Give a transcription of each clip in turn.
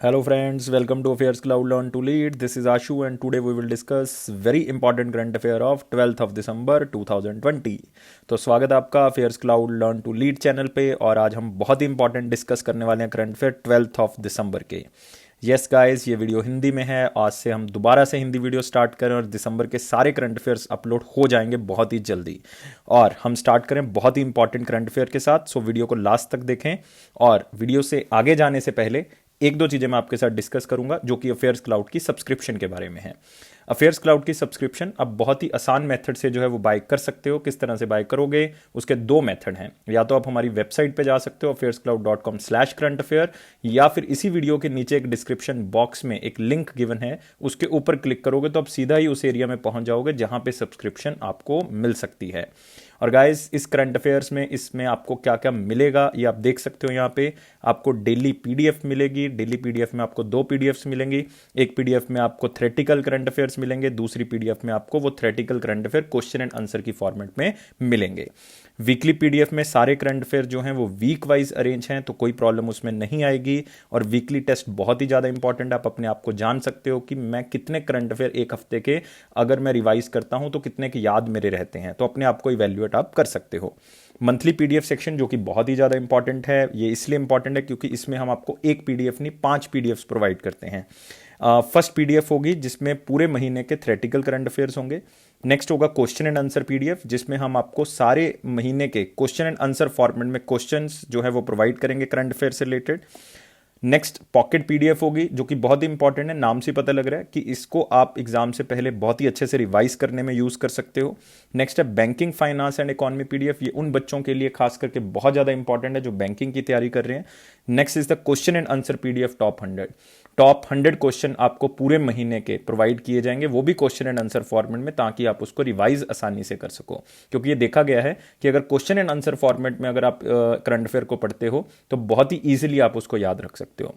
Hello friends, welcome to Affairs Cloud Learn to Lead. This is Ashu and today we will discuss very important current affair of 12th of December 2020. तो स्वागत है आपका Affairs Cloud Learn to Lead channel पे और आज हम बहुत ही इंपॉर्टेंट डिस्कस करने वाले हैं current affair 12th of December के। यस गाइस, ये वीडियो हिंदी में है। आज से हम दोबारा से हिंदी वीडियो स्टार्ट करें और दिसंबर के सारे करंट अफेयर्स अपलोड हो जाएंगे बहुत ही जल्दी। और हम स्टार्ट करें बहुत ही इंपॉर्टेंट करंट अफेयर के साथ। सो वीडियो को लास्ट तक देखें और वीडियो से आगे जाने से पहले एक दो चीजें मैं आपके साथ डिस्कस करूंगा जो कि अफेयर्स क्लाउड की सब्सक्रिप्शन के बारे में है। अफेयर्स क्लाउड की सब्सक्रिप्शन अब बहुत ही आसान मेथड से जो है वो बाय कर सकते हो। किस तरह से बाय करोगे, उसके दो मेथड हैं। या तो आप हमारी वेबसाइट पे जा सकते हो affairscloud.com/current affair, या फिर इसी वीडियो के नीचे एक डिस्क्रिप्शन बॉक्स में एक लिंक गिवन है, उसके ऊपर क्लिक करोगे तो आप सीधा ही उस एरिया में पहुंच जाओगे जहां पे सब्सक्रिप्शन आपको मिल सकती है। और गाइस, इस करंट अफेयर्स में इसमें आपको क्या क्या मिलेगा ये आप देख सकते हो। यहाँ पे आपको डेली पीडीएफ मिलेगी। डेली पीडीएफ में आपको दो पीडीएफ्स मिलेंगी। एक पीडीएफ में आपको थ्योरेटिकल करंट अफेयर्स मिलेंगे, दूसरी पीडीएफ में आपको वो theoretical current affair question and answer की फॉर्मेट में मिलेंगे। वीकली पीडीएफ में सारे करंट अफेयर जो हैं वो वीक वाइज अरेंज हैं, तो कोई प्रॉब्लम उसमें नहीं आएगी। और वीकली टेस्ट बहुत ही ज़्यादा इंपॉर्टेंट है। आप अपने आप को जान सकते हो कि मैं कितने करंट अफेयर एक हफ्ते के अगर मैं रिवाइज करता हूं तो कितने के याद मेरे रहते हैं, तो अपने आप को इवैल्यूएट आप कर सकते हो। मंथली पीडीएफ सेक्शन जो कि बहुत ही ज़्यादा इंपॉर्टेंट है, ये इसलिए इंपॉर्टेंट है क्योंकि इसमें हम आपको एक पीडीएफ नहीं 5 पीडीएफ प्रोवाइड करते हैं। फर्स्ट पीडीएफ होगी जिसमें पूरे महीने के थ्योरेटिकल करंट अफेयर्स होंगे। नेक्स्ट होगा क्वेश्चन एंड आंसर पीडीएफ जिसमें हम आपको सारे महीने के क्वेश्चन एंड आंसर फॉर्मेट में क्वेश्चंस जो है वो प्रोवाइड करेंगे करंट अफेयर से रिलेटेड। नेक्स्ट पॉकेट पीडीएफ होगी जो कि बहुत ही इंपॉर्टेंट है। नाम से पता लग रहा है कि इसको आप एग्जाम से पहले बहुत ही अच्छे से रिवाइज करने में यूज कर सकते हो। नेक्स्ट है banking, finance and economy PDF. ये उन बच्चों के लिए खास करके बहुत ज्यादा इंपॉर्टेंट है जो बैंकिंग की तैयारी कर रहे हैं। Next is the question and answer PDF top 100 question आपको पूरे महीने के प्रोवाइड किए जाएंगे, वो भी क्वेश्चन एंड आंसर फॉर्मेट में, ताकि आप उसको रिवाइज आसानी से कर सको। क्योंकि ये देखा गया है कि अगर क्वेश्चन एंड आंसर फॉर्मेट में अगर आप करंट अफेयर को पढ़ते हो तो बहुत ही ईजिली आप उसको याद रख सकते हो।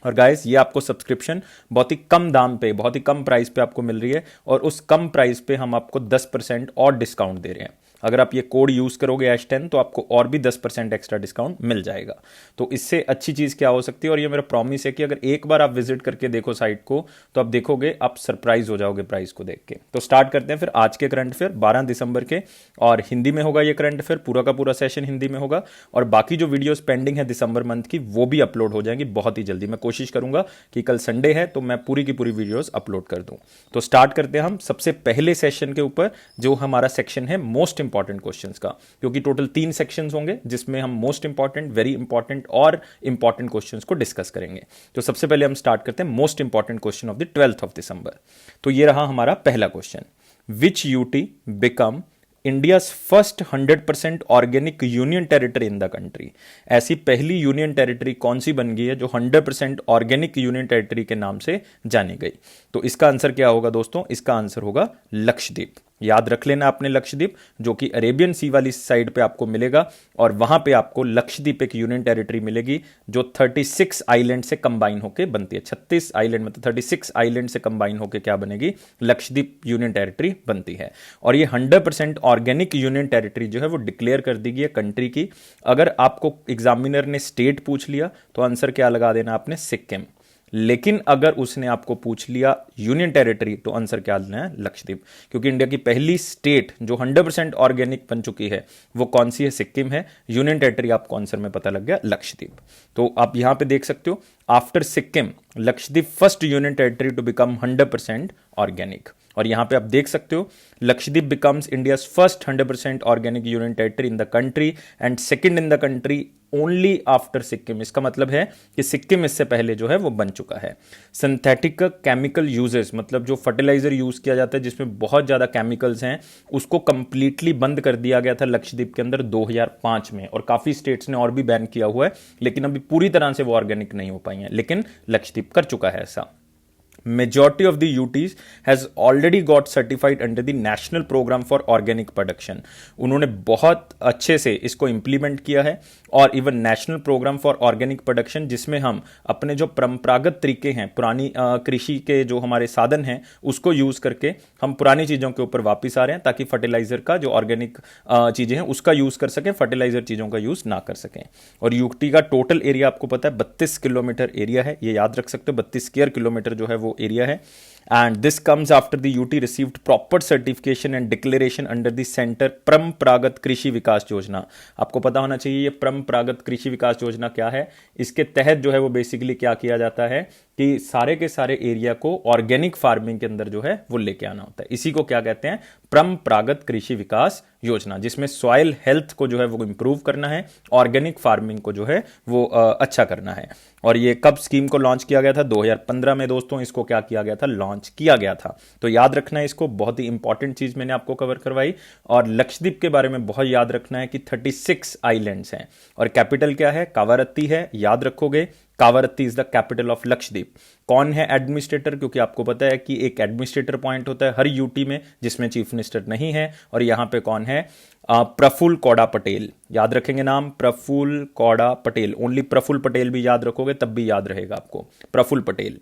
और गाइस, ये आपको सब्सक्रिप्शन बहुत ही कम दाम पे, बहुत ही कम प्राइस पे आपको मिल रही है और उस कम प्राइस पे हम आपको 10% और डिस्काउंट दे रहे हैं। अगर आप ये कोड यूज करोगे H10 तो आपको और भी 10% एक्स्ट्रा डिस्काउंट मिल जाएगा। तो इससे अच्छी चीज क्या हो सकती है, और ये मेरा प्रॉमिस है कि अगर एक बार आप विजिट करके देखो साइट को तो आप देखोगे, आप सरप्राइज हो जाओगे प्राइस को देख के। तो स्टार्ट करते हैं फिर आज के करंट अफेयर 12 दिसंबर के, और हिंदी में होगा ये करंट अफेयर, पूरा का पूरा सेशन हिंदी में होगा। और बाकी जो वीडियोस पेंडिंग है दिसंबर मंथ की वो भी अपलोड हो जाएंगी बहुत ही जल्दी। मैं कोशिश करूंगा कि कल संडे है तो मैं पूरी की पूरी वीडियोस अपलोड कर दूं। तो स्टार्ट करते हैं हम सबसे पहले सेशन के ऊपर, जो हमारा सेक्शन है मोस्ट इंपॉर्टेंट क्वेश्चंस का। क्योंकि टोटल 3 सेक्शंस होंगे जिसमें हम मोस्ट इंपॉर्टेंट, वेरी इंपॉर्टेंट और इंपॉर्टेंट क्वेश्चंस को डिस्कस करेंगे। तो सबसे पहले हम स्टार्ट करते हैं most important question of the 12th of December. तो ये रहा हमारा पहला question. Which UT become India's first 100% organic union territory in the country. ऐसी पहली यूनियन टेरिटरी कौन सी बन गई है जो 100% ऑर्गेनिक यूनियन टेरिटरी के नाम से जानी गई? तो इसका आंसर क्या होगा दोस्तों? इसका आंसर होगा लक्षद्वीप। याद रख लेना आपने लक्षद्वीप, जो कि अरेबियन सी वाली साइड पे आपको मिलेगा, और वहां पे आपको लक्षद्वीप एक यूनियन टेरिटरी मिलेगी जो 36 आइलैंड से कंबाइन होकर बनती है। 36 आइलैंड मतलब 36 आइलैंड से कंबाइन होकर क्या बनेगी? लक्षद्वीप यूनियन टेरिटरी बनती है। और ये 100% ऑर्गेनिक यूनियन टेरिटरी जो है वो डिक्लेयर कर दी गई है कंट्री की। अगर आपको एग्जामिनर ने स्टेट पूछ लिया तो आंसर क्या लगा देना आपने? सिक्किम। लेकिन अगर उसने आपको पूछ लिया यूनियन टेरिटरी तो आंसर क्या लेना है? लक्षद्वीप। क्योंकि इंडिया की पहली स्टेट जो 100% ऑर्गेनिक बन चुकी है वो कौन सी है? सिक्किम है। यूनियन टेरिटरी आपको आंसर में पता लग गया, लक्षद्वीप। तो आप यहां पे देख सकते हो, after Sikkim Lakshadweep first union territory to become 100% organic. और यहां पे आप देख सकते हो, Lakshadweep becomes India's first 100% organic union territory in the country and second in the country only after Sikkim. इसका मतलब है कि सिक्किम इससे पहले जो है वो बन चुका है। सिंथेटिक केमिकल यूजेस, मतलब जो फर्टिलाइजर यूज किया जाता है जिसमें बहुत ज्यादा केमिकल्स हैं, उसको कंप्लीटली बंद कर दिया गया था लक्षद्वीप के अंदर 2005 में। और काफी स्टेट्स ने और भी बैन किया हुआ है, लेकिन अभी पूरी तरह से वो ऑर्गेनिक नहीं हो पाई हैं, लेकिन लक्षद्वीप कर चुका है ऐसा। majority of the UTs has already got certified under the National Program for Organic Production. उन्होंने बहुत अच्छे से इसको इम्प्लीमेंट किया है और even national program for organic production, जिसमें हम अपने जो परंपरागत तरीके हैं, पुरानी कृषि के जो हमारे साधन हैं, उसको यूज करके हम पुरानी चीज़ों के ऊपर वापस आ रहे हैं ताकि फर्टिलाइजर का जो ऑर्गेनिक चीज़ें हैं उसका यूज कर सकें, फर्टिलाइजर चीज़ों का यूज ना कर सकें। और यूटी का टोटल एरिया आपको पता है 32 किलोमीटर एरिया है, ये याद रख सकते हो, 32 स्क्वायर किलोमीटर जो है वो एरिया है। And this comes after the UT received proper certification and declaration under the Center परंपरागत कृषि विकास योजना। आपको पता होना चाहिए ये परंपरागत कृषि विकास योजना क्या है। इसके तहत जो है वो बेसिकली क्या किया जाता है कि सारे के सारे एरिया को ऑर्गेनिक फार्मिंग के अंदर जो है वो लेके आना होता है। इसी को क्या कहते हैं, परंपरागत कृषि विकास योजना, जिसमें सॉइल हेल्थ को जो है वो इंप्रूव करना है, ऑर्गेनिक फार्मिंग को जो है वो अच्छा करना है। और ये कब स्कीम को लॉन्च किया गया था? 2015 में दोस्तों इसको क्या किया गया था, लॉन्च किया गया था। तो याद रखना है इसको, बहुत ही इंपॉर्टेंट चीज मैंने आपको कवर करवाई। और लक्षद्वीप के बारे में बहुत याद रखना है कि 36 आइलैंड्स हैं और कैपिटल क्या है, कावारत्ती है, याद रखोगे। Kavaratti is the capital of Lakshadweep. कौन है एडमिनिस्ट्रेटर? क्योंकि आपको पता है कि एक एडमिनिस्ट्रेटर पॉइंट होता है हर यूटी में जिसमें चीफ मिनिस्टर नहीं है, और यहां पे कौन है, प्रफुल्ल कौड़ा पटेल। याद रखेंगे नाम, प्रफुल्ल कौड़ा पटेल। ओनली प्रफुल्ल पटेल भी याद रखोगे तब भी याद रहेगा आपको, प्रफुल्ल पटेल।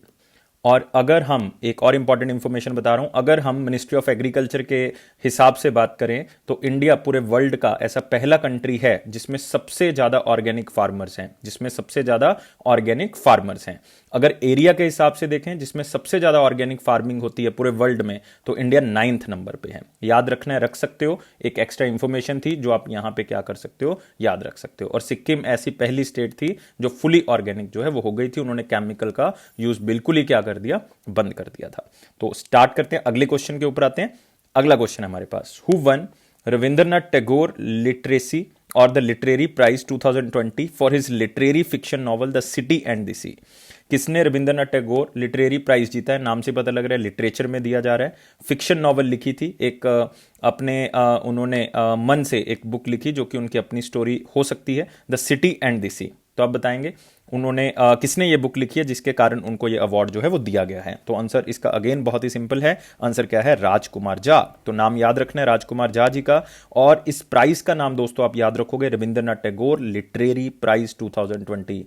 और अगर हम एक और इंपॉर्टेंट इंफॉर्मेशन बता रहा हूं, अगर हम मिनिस्ट्री ऑफ एग्रीकल्चर के हिसाब से बात करें तो इंडिया पूरे वर्ल्ड का ऐसा पहला कंट्री है जिसमें सबसे ज्यादा ऑर्गेनिक फार्मर्स हैं, जिसमें सबसे ज्यादा ऑर्गेनिक फार्मर्स हैं। अगर एरिया के हिसाब से देखें जिसमें सबसे ज्यादा ऑर्गेनिक फार्मिंग होती है पूरे वर्ल्ड में, तो इंडिया 9th नंबर पे है। याद रखना है, रख सकते हो, एक एक्स्ट्रा इंफॉर्मेशन थी जो आप यहां पे क्या कर सकते हो, याद रख सकते हो। और सिक्किम ऐसी पहली स्टेट थी जो फुली ऑर्गेनिक जो है वो हो गई थी, उन्होंने केमिकल का यूज बिल्कुल ही क्या कर दिया, बंद कर दिया था। तो स्टार्ट करते हैं, अगले क्वेश्चन के ऊपर आते हैं। अगला क्वेश्चन है हमारे पास, who won Rabindranath Tagore literacy और the literary prize 2020 for his literary fiction novel the city and the sea. किसने रविंद्रनाथ टैगोर लिटरेरी प्राइज जीता है? नाम से पता लग रहा है लिटरेचर में दिया जा रहा है। फिक्शन नॉवल लिखी थी, एक अपने उन्होंने मन से एक बुक लिखी जो कि उनकी अपनी स्टोरी हो सकती है, the city and the sea. तो आप बताएंगे उन्होंने किसने ये बुक लिखी है जिसके कारण उनको ये अवार्ड जो है वो दिया गया है? तो आंसर इसका अगेन बहुत ही सिंपल है, आंसर क्या है, राजकुमार झा। तो नाम याद रखना है राजकुमार झा जी का। और इस प्राइज का नाम दोस्तों आप याद रखोगे, रविंद्रनाथ टैगोर लिटरेरी प्राइज 2020।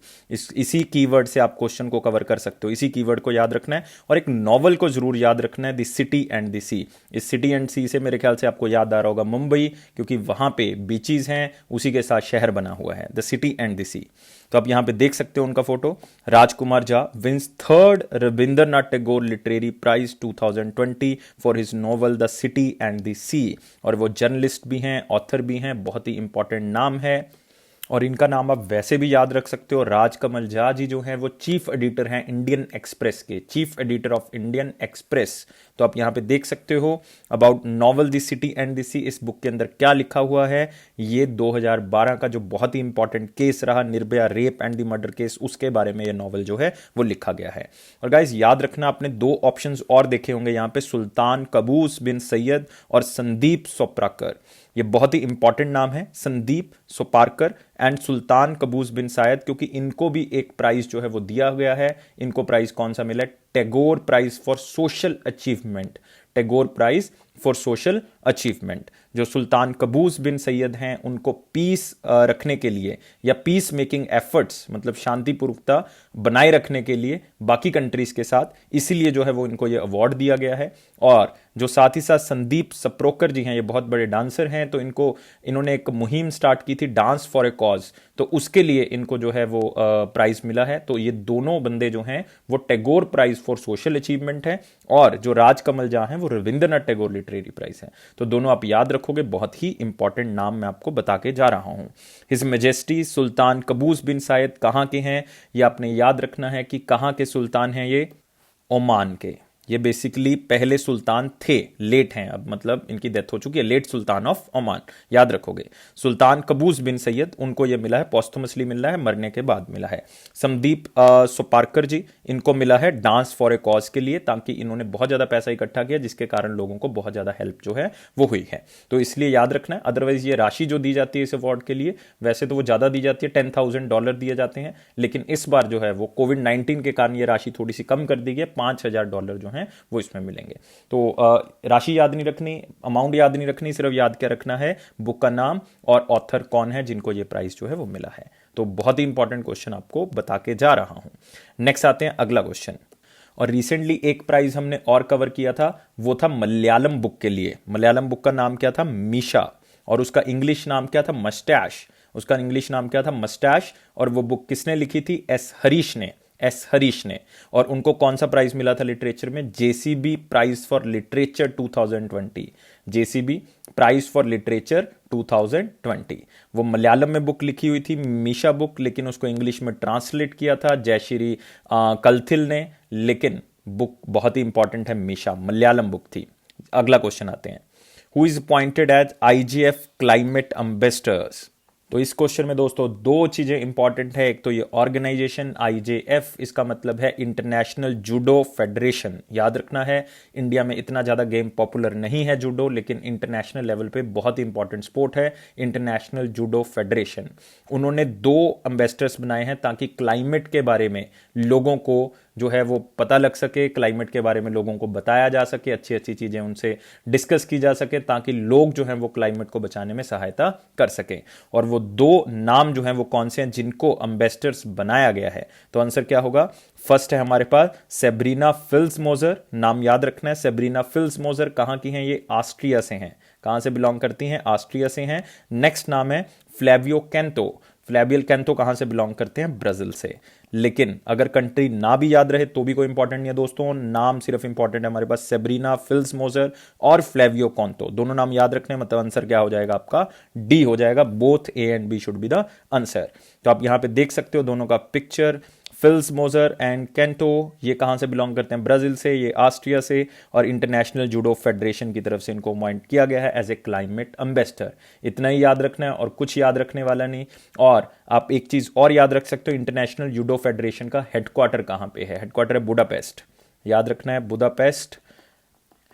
इसी कीवर्ड से आप क्वेश्चन को कवर कर सकते हो, इसी कीवर्ड को याद रखना है। और एक नॉवल को जरूर याद रखना है, the city and the sea. इस सिटी एंड सी से मेरे ख्याल से आपको याद आ रहा होगा मुंबई, क्योंकि वहां पे बीचीज हैं, उसी के साथ शहर बना हुआ है, the city and the sea. तो आप यहां पे देख सकते हो उनका photo. Rajkumar Jha wins 3rd Rabindranath Tagore literary prize 2020 for his novel the city and the sea. और वो जर्नलिस्ट भी हैं, ऑथर भी हैं, बहुत ही इंपॉर्टेंट नाम है। और इनका नाम आप वैसे भी याद रख सकते हो, राजकमल झा जी जो हैं वो चीफ एडिटर हैं इंडियन एक्सप्रेस के, chief editor of Indian Express. तो आप यहां पे देख सकते हो about novel the city and the sea. इस बुक के अंदर क्या लिखा हुआ है, ये 2012 का जो बहुत ही इंपॉर्टेंट केस रहा, Nirbhaya rape and the murder case, उसके बारे में ये नॉवल जो है वो लिखा गया है। और गाइज याद रखना, आपने 2 ऑप्शंस और देखे होंगे यहां पे, सुल्तान कबूस बिन सैयद और संदीप सोपारकर। ये बहुत ही इंपॉर्टेंट नाम है, संदीप सोपारकर एंड सुल्तान कबूस बिन सायद, क्योंकि इनको भी एक प्राइज जो है वो दिया गया है। इनको प्राइज कौन सा मिला है? Tagore prize for social achievement, Tagore prize for social achievement. जो सुल्तान कबूस बिन सैयद हैं उनको पीस रखने के लिए या पीस मेकिंग एफर्ट्स, मतलब शांतिपूर्वकता बनाए रखने के लिए बाकी कंट्रीज के साथ, इसीलिए जो है वो इनको ये अवार्ड दिया गया है। और जो साथ ही साथ संदीप सप्रोकर जी हैं, ये बहुत बड़े डांसर हैं, तो इन्होंने एक मुहिम स्टार्ट की थी, डांस फॉर ए कॉज, तो उसके लिए इनको जो है वो प्राइज मिला है। तो ये दोनों बंदे जो हैं वो Tagore prize for social achievement है, और जो राजकमल झा हैं वो रविंद्रनाथ टैगोर लिटरेरी प्राइज है। तो दोनों आप याद रखोगे, बहुत ही इंपॉर्टेंट नाम मैं आपको बता के जा रहा हूं। हिज मेजेस्टी सुल्तान कबूस बिन सायद कहां के हैं, ये आपने याद रखना है कि कहां के सुल्तान हैं ये, ओमान के। ये बेसिकली पहले सुल्तान थे, लेट हैं अब, मतलब इनकी डेथ हो चुकी है, लेट सुल्तान ऑफ ओमान, याद रखोगे। सुल्तान कबूस बिन सैयद, उनको ये मिला है पोस्टमसली, मिला है, मरने के बाद मिला है। संदीप सोपारकर जी, इनको मिला है डांस फॉर ए कॉज के लिए, ताकि इन्होंने बहुत ज्यादा पैसा इकट्ठा किया जिसके कारण लोगों को बहुत ज्यादा हेल्प जो है वो हुई है, तो इसलिए याद रखना है। अदरवाइज ये राशि जो दी जाती है इस अवार्ड के लिए, वैसे तो वो ज्यादा दी जाती है, $10,000 दिए जाते हैं, लेकिन इस बार जो है वो कोविड-19 के कारण ये राशि थोड़ी सी कम कर दी गई, $5,000 जो है वो इसमें मिलेंगे। तो राशि याद नहीं रखनी, अमाउंट याद नहीं रखनी, सिर्फ याद क्या रखना है, बुक का नाम और ऑथर कौन है जिनको ये प्राइस जो है वो मिला है। तो बहुत ही इंपॉर्टेंट क्वेश्चन आपको बता के जा रहा हूं। नेक्स्ट आते हैं अगला क्वेश्चन। और रिसेंटली एक प्राइज हमने और कवर किया था, वो था मलयालम बुक के लिए। मलयालम बुक का नाम क्या था, मीशा, और उसका इंग्लिश नाम क्या था, मस्टैश। उसका इंग्लिश नाम क्या था, मस्टैश। और वो बुक किसने लिखी थी, एस हरीश ने, एस हरीश ने। और उनको कौन सा प्राइज मिला था लिटरेचर में, JCB prize for literature 2020, JCB prize for literature 2020। वो मलयालम में बुक लिखी हुई थी, मीशा बुक, लेकिन उसको इंग्लिश में ट्रांसलेट किया था जयश्री कलथिल ने, लेकिन बुक बहुत ही इंपॉर्टेंट है, मीशा मलयालम बुक थी। अगला क्वेश्चन आते हैं, who is appointed as IGF climate ambassadors. तो इस क्वेश्चन में दोस्तों दो चीजें इंपॉर्टेंट है, एक तो ये ऑर्गेनाइजेशन आईजेएफ, इसका मतलब है इंटरनेशनल जूडो फेडरेशन, याद रखना है। इंडिया में इतना ज्यादा गेम पॉपुलर नहीं है जूडो, लेकिन इंटरनेशनल लेवल पे बहुत ही इंपॉर्टेंट स्पोर्ट है, इंटरनेशनल जूडो फेडरेशन। उन्होंने 2 एम्बेसडर्स बनाए हैं ताकि क्लाइमेट के बारे में लोगों को जो है वो पता लग सके, क्लाइमेट के बारे में लोगों को बताया जा सके, अच्छी अच्छी चीजें उनसे डिस्कस की जा सके, ताकि लोग जो हैं वो क्लाइमेट को बचाने में सहायता कर सकें। और वो 2 नाम जो हैं वो कौन से हैं जिनको एम्बेसडर्स बनाया गया है, तो आंसर क्या होगा, फर्स्ट है हमारे पास सेब्रीना फिल्समोजर, नाम याद रखना है, सेब्रीना फिल्समोजर कहां की हैं, ये ऑस्ट्रिया से हैं। कहां से बिलोंग करती हैं, ऑस्ट्रिया से हैं। नेक्स्ट नाम है फ्लैवियो कैंतो, फ्लैवियल कैंतो कहां से बिलोंग करते हैं, ब्राजील से। लेकिन अगर कंट्री ना भी याद रहे तो भी कोई इंपॉर्टेंट नहीं है दोस्तों, नाम सिर्फ इंपॉर्टेंट है हमारे पास, सेब्रीना फिल्समोजर और फ्लैवियो कैंतो, दोनों नाम याद रखने, मतलब आंसर क्या हो जाएगा आपका, डी हो जाएगा, both A and B should be the answer. तो आप यहां पे देख सकते हो दोनों का पिक्चर, फिल्समोजर एंड कैंटो, ये कहां से बिलोंग करते हैं, ब्राजील से, ये ऑस्ट्रिया से, और इंटरनेशनल जूडो फेडरेशन की तरफ से इनको अपॉइंट किया गया है एज ए क्लाइमेट एम्बेसडर। इतना ही याद रखना है और कुछ याद रखने वाला नहीं। और आप एक चीज और याद रख सकते हो, इंटरनेशनल जूडो फेडरेशन का हेडक्वार्टर कहां पे है, हेडक्वार्टर है बुडापेस्ट, याद रखना है, बुडापेस्ट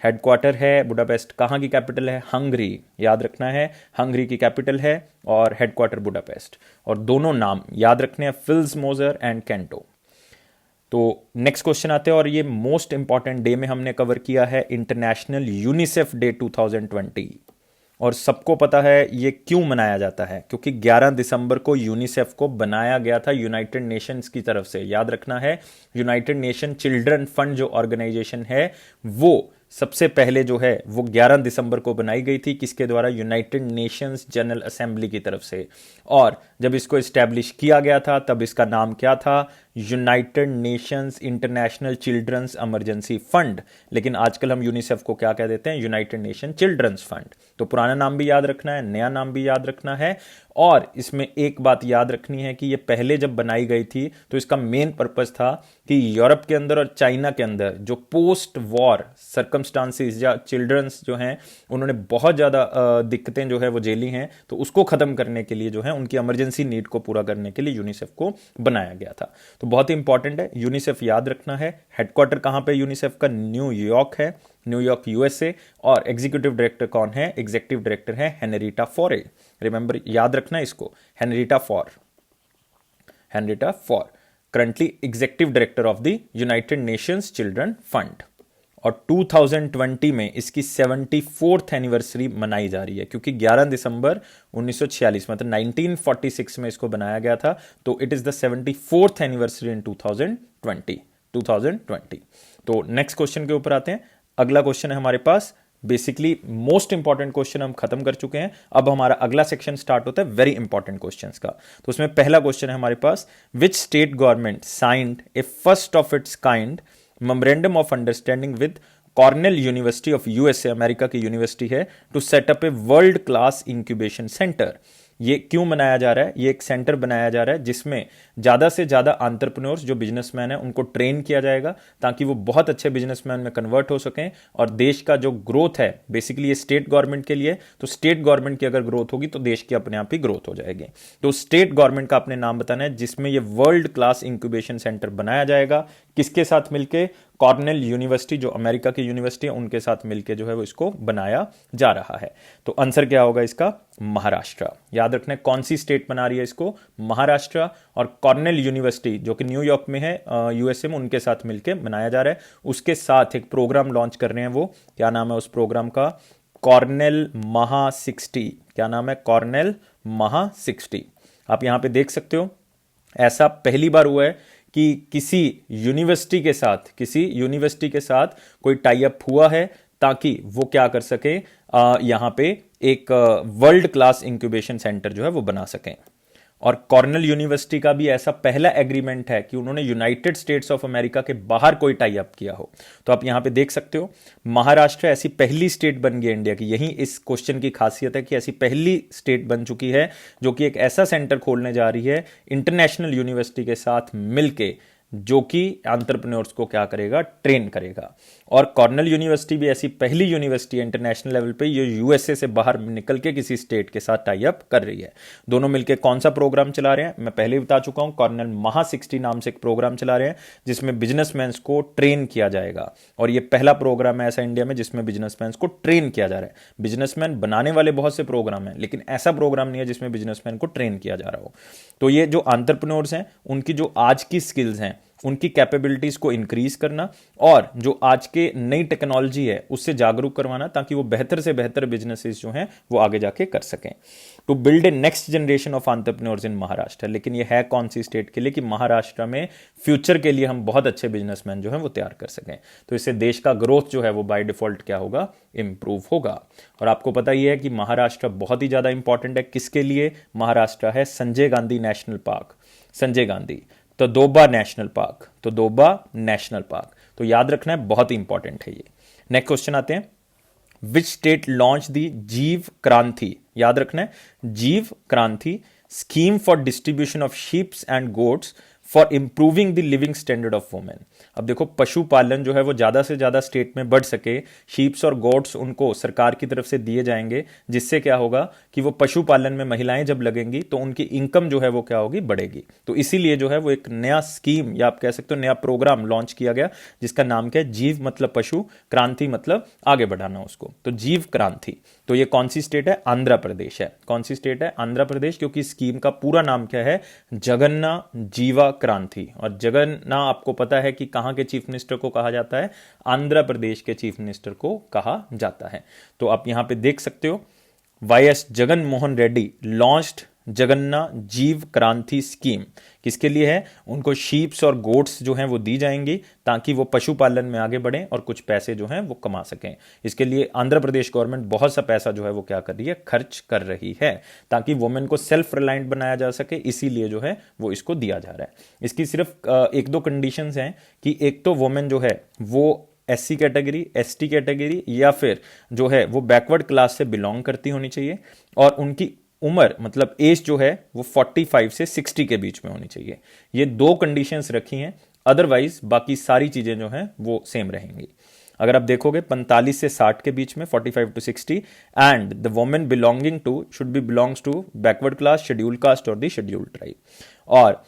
हेडक्वार्टर है, बुडापेस्ट कहाँ की कैपिटल है, हंगरी, याद रखना है, हंगरी की कैपिटल है और हेडक्वार्टर बुडापेस्ट। और दोनों नाम याद रखने हैं, फिल्समोजर एंड कैंटो। तो नेक्स्ट क्वेश्चन आते हैं, और ये मोस्ट इंपॉर्टेंट डे में हमने कवर किया है, इंटरनेशनल यूनिसेफ डे 2020। और सबको पता है ये क्यों मनाया जाता है, क्योंकि 11 दिसंबर को यूनिसेफ को बनाया गया था यूनाइटेड नेशंस की तरफ से, याद रखना है। यूनाइटेड नेशन चिल्ड्रन फंड जो ऑर्गेनाइजेशन है वो सबसे पहले जो है वो 11 दिसंबर को बनाई गई थी, किसके द्वारा, यूनाइटेड नेशंस जनरल असेंबली की तरफ से। और जब इसको एस्टैब्लिश किया गया था तब इसका नाम क्या था, United Nations International Children's Emergency Fund, लेकिन आजकल हम यूनिसेफ को क्या कह देते हैं, यूनाइटेड नेशन चिल्ड्रंस फंड। तो पुराना नाम भी याद रखना है, नया नाम भी याद रखना है। और इसमें एक बात याद रखनी है कि ये पहले जब बनाई गई थी तो इसका मेन पर्पस था कि यूरोप के अंदर और चाइना के अंदर जो पोस्ट वॉर सर्कमस्टांसिस या चिल्ड्रंस जो हैं उन्होंने बहुत ज़्यादा दिक्कतें जो है वो झेली हैं, तो उसको ख़त्म करने के लिए जो है उनकी इमरजेंसी नीड को पूरा करने के लिए यूनिसेफ को बनाया गया था। तो बहुत ही इंपॉर्टेंट है, यूनिसेफ याद रखना है। हेडक्वार्टर कहाँ पे यूनिसेफ का, न्यूयॉर्क है, न्यूयॉर्क यूएसए। और एग्जीक्यूटिव डायरेक्टर कौन है, एग्जीक्यूटिव डायरेक्टर है हेनरीटा फॉरे, रिमेंबर याद रखना इसको, Henrietta for, Henrietta for currently executive director of the United Nations children fund. और 2020 में इसकी 74th एनिवर्सरी मनाई जा रही है, क्योंकि 11 दिसंबर 1946 मतलब 1946 में इसको बनाया गया था, तो it is the 74th anniversary इन 2020। तो नेक्स्ट क्वेश्चन के ऊपर आते हैं। अगला क्वेश्चन है हमारे पास, बेसिकली मोस्ट इंपॉर्टेंट क्वेश्चन हम खत्म कर चुके हैं, अब हमारा अगला सेक्शन स्टार्ट होता है वेरी इंपॉर्टेंट क्वेश्चंस का। तो उसमें पहला क्वेश्चन है हमारे पास, which state government signed a first of its kind memorandum of understanding with Cornell University of USA, America की यूनिवर्सिटी है, to set up a world class incubation centre. ये क्यों बनाया जा रहा है? ये एक सेंटर बनाया जा रहा है जिसमें ज़्यादा से ज़्यादा एंटरप्रेन्योर्स जो बिजनेसमैन हैं उनको ट्रेन किया जाएगा ताकि वो बहुत अच्छे बिजनेसमैन में कन्वर्ट हो सकें और देश का जो ग्रोथ है, बेसिकली ये स्टेट गवर्नमेंट के लिए, तो स्टेट गवर्नमेंट की अगर ग्रोथ होगी तो देश की अपने आप ही ग्रोथ हो जाएगी। तो स्टेट गवर्नमेंट का अपने नाम बताना है जिसमें ये वर्ल्ड क्लास इंक्यूबेशन सेंटर बनाया जाएगा। किसके साथ मिलके? कॉर्नेल यूनिवर्सिटी, जो अमेरिका की यूनिवर्सिटी है, उनके साथ मिलके जो है वो इसको बनाया जा रहा है। तो आंसर क्या होगा इसका? महाराष्ट्र। याद रखना कौन सी स्टेट बना रही है इसको? महाराष्ट्र। और कॉर्नेल यूनिवर्सिटी जो कि न्यूयॉर्क में है यूएसए में, उनके साथ मिलके बनाया जा रहा है। उसके साथ एक प्रोग्राम लॉन्च कर रहे हैं वो, क्या नाम है उस प्रोग्राम का? कॉर्नेल महा 60। क्या नाम है? कॉर्नेल महा 60। आप यहां पे देख सकते हो, ऐसा पहली बार हुआ है कि किसी यूनिवर्सिटी के साथ कोई टाई अप हुआ है ताकि वो क्या कर सके, यहां पे एक वर्ल्ड क्लास इंक्यूबेशन सेंटर जो है वो बना सकें। और कॉर्नेल यूनिवर्सिटी का भी ऐसा पहला एग्रीमेंट है कि उन्होंने यूनाइटेड स्टेट्स ऑफ अमेरिका के बाहर कोई टाई अप किया हो। तो आप यहां पे देख सकते हो, महाराष्ट्र ऐसी पहली स्टेट बन गई इंडिया की। यही इस क्वेश्चन की खासियत है कि ऐसी पहली स्टेट बन चुकी है जो कि एक ऐसा सेंटर खोलने जा रही है इंटरनेशनल यूनिवर्सिटी के साथ मिलके, जो कि एंटरप्रेन्योर्स को क्या करेगा? ट्रेन करेगा। और कॉर्नेल यूनिवर्सिटी भी ऐसी पहली यूनिवर्सिटी है इंटरनेशनल लेवल पे ये यूएसए से बाहर निकल के किसी स्टेट के साथ टाई अप कर रही है। दोनों मिलके कौन सा प्रोग्राम चला रहे हैं? मैं पहले ही बता चुका हूं, कॉर्नेल महा 60 नाम से एक प्रोग्राम चला रहे हैं जिसमें बिजनेसमैन को ट्रेन किया जाएगा। और ये पहला प्रोग्राम है ऐसा इंडिया में जिसमें बिजनेसमैन को ट्रेन किया जा रहा है। बिजनेसमैन बनाने वाले बहुत से प्रोग्राम है, लेकिन ऐसा प्रोग्राम नहीं है जिसमें बिजनेसमैन को ट्रेन किया जा रहा हो। तो ये जो एंटरप्रेन्योर्स हैं उनकी जो आज की स्किल्स हैं, उनकी कैपेबिलिटीज को इंक्रीज करना और जो आज के नई टेक्नोलॉजी है उससे जागरूक करवाना ताकि वो बेहतर से बेहतर बिजनेसेस जो हैं वो आगे जाके कर सकें। To build a next generation of entrepreneurs in Maharashtra. लेकिन ये है कौन सी स्टेट के लिए? कि महाराष्ट्र में फ्यूचर के लिए हम बहुत अच्छे बिजनेसमैन जो है वो तैयार कर सकें। तो इससे देश का ग्रोथ जो है वो बाय डिफॉल्ट क्या होगा? इंप्रूव होगा। और आपको पता ही है कि महाराष्ट्र बहुत ही ज्यादा इंपॉर्टेंट है। किसके लिए महाराष्ट्र है? Sanjay Gandhi national park, Sanjay Gandhi. Tadoba national park, Tadoba national park. तो याद रखना है, बहुत ही इंपॉर्टेंट है ये। नेक्स्ट क्वेश्चन आते हैं, विच स्टेट लॉन्च दी जीव क्रांति? याद रखना है, जीव क्रांति scheme for distribution of sheeps and goats for improving the living standard of women. अब देखो, पशुपालन जो है वो ज्यादा से ज्यादा स्टेट में बढ़ सके, शीप्स और गोट्स उनको सरकार की तरफ से दिए जाएंगे, जिससे क्या होगा कि वो पशुपालन में महिलाएं जब लगेंगी तो उनकी इनकम जो है वो क्या होगी? बढ़ेगी। तो इसीलिए जो है वो एक नया स्कीम या आप कह सकते हो नया प्रोग्राम लॉन्च किया गया जिसका नाम क्या है? जीव मतलब पशु, क्रांति मतलब आगे बढ़ाना उसको, तो जीव क्रांति। तो ये कौन सी स्टेट है? आंध्र प्रदेश है। कौन सी स्टेट है? आंध्र प्रदेश, क्योंकि स्कीम का पूरा नाम क्या है? जगन्ना जीवा क्रांति। और जगन्ना आपको पता है कि कहां के चीफ मिनिस्टर को कहा जाता है? आंध्र प्रदेश के चीफ मिनिस्टर को कहा जाता है। तो आप यहां पे देख सकते हो, वाईएस जगन मोहन रेड्डी लॉन्च्ड जगन्ना जीव क्रांति स्कीम। किसके लिए है? उनको शीप्स और गोट्स जो हैं वो दी जाएंगी ताकि वो पशुपालन में आगे बढ़ें और कुछ पैसे जो हैं वो कमा सकें। इसके लिए आंध्र प्रदेश गवर्नमेंट बहुत सा पैसा जो है वो क्या कर रही है? खर्च कर रही है, ताकि वुमेन को सेल्फ रिलायंट बनाया जा सके। इसीलिए जो है वो इसको दिया जा रहा है। इसकी सिर्फ एक दो कंडीशंस हैं कि एक तो वुमेन जो है वो एससी कैटेगरी, एसटी कैटेगरी या फिर जो है वो बैकवर्ड क्लास से बिलोंग करती होनी चाहिए, और उनकी उम्र मतलब एज जो है वो 45 से 60 के बीच में होनी चाहिए। ये दो कंडीशंस रखी हैं, अदरवाइज बाकी सारी चीजें जो हैं वो सेम रहेंगी। अगर आप देखोगे 45 से 60 के बीच में, 45 to 60, and the women belonging to should be belongs to backward class, schedule caste और द शेड्यूल ट्राइब। और